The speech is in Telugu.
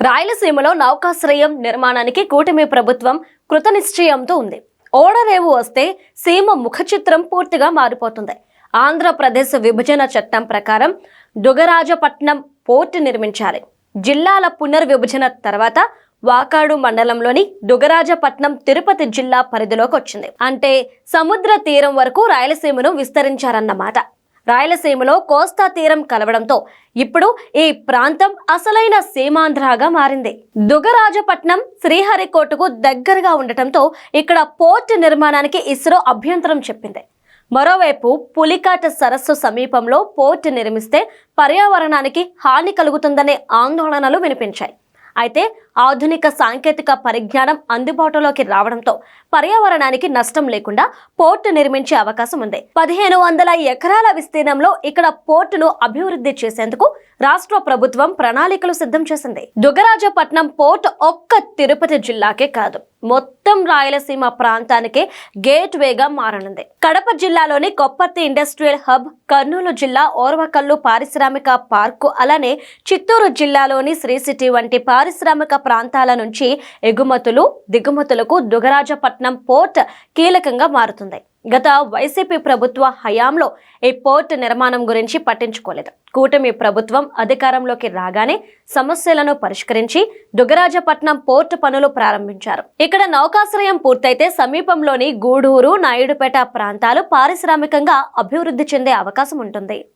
రాయలసీమలో నౌకాశ్రయం నిర్మాణానికి కూటమి ప్రభుత్వం కృతనిశ్చయంతో ఉంది. ఓడరేవు వస్తే సీమ ముఖ చిత్రం పూర్తిగా మారిపోతుంది. ఆంధ్రప్రదేశ్ విభజన చట్టం ప్రకారం దుగరాజపట్నం పోర్టు నిర్మించాలి. జిల్లాల పునర్విభజన తర్వాత వాకాడు మండలంలోని దుగరాజపట్నం తిరుపతి జిల్లా పరిధిలోకి వచ్చింది. అంటే సముద్ర తీరం వరకు రాయలసీమను విస్తరించారన్నమాట. రాయలసీమలో కోస్తా తీరం కలవడంతో ఇప్పుడు ఈ ప్రాంతం అసలైన సీమాంధ్రగా మారింది. దుగరాజపట్నం శ్రీహరికోటకు దగ్గరగా ఉండటంతో ఇక్కడ పోర్టు నిర్మాణానికి ఇస్రో అభ్యంతరం చెప్పింది. మరోవైపు పులికాట సరస్సు సమీపంలో పోర్టు నిర్మిస్తే పర్యావరణానికి హాని కలుగుతుందనే ఆందోళనలు వినిపించాయి. అయితే ఆధునిక సాంకేతిక పరిజ్ఞానం అందుబాటులోకి రావడంతో పర్యావరణానికి నష్టం లేకుండా పోర్టు నిర్మించే అవకాశం ఉంది. 1500 ఎకరాల విస్తీర్ణంలో ఇక్కడ పోర్టును అభివృద్ధి చేసేందుకు రాష్ట్ర ప్రభుత్వం ప్రణాళికలు సిద్ధం చేసింది. దుగరాజపట్నం పోర్టు ఒక్క తిరుపతి జిల్లాకే కాదు, మొత్తం రాయలసీమ ప్రాంతానికే గేట్ వేగా మారనుంది. కడప జిల్లాలోని కొప్పర్తి ఇండస్ట్రియల్ హబ్, కర్నూలు జిల్లా ఓర్వకల్లు పారిశ్రామిక పార్కు, అలానే చిత్తూరు జిల్లాలోని శ్రీ సిటీ వంటి పారిశ్రామిక ప్రాంతాల నుంచి ఎగుమతులు దిగుమతులకు దుగరాజపట్నం పోర్ట్ కీలకంగా మారుతుంది. గత వైసీపీ ప్రభుత్వ హయాంలో ఈ పోర్టు నిర్మాణం గురించి పట్టించుకోలేదు. కూటమి ప్రభుత్వం అధికారంలోకి రాగానే సమస్యలను పరిష్కరించి దుగరాజపట్నం పోర్టు పనులు ప్రారంభించారు. ఇక్కడ నౌకాశ్రయం పూర్తయితే సమీపంలోని గూడూరు, నాయుడుపేట ప్రాంతాలు పారిశ్రామికంగా అభివృద్ధి చెందే అవకాశం ఉంటుంది.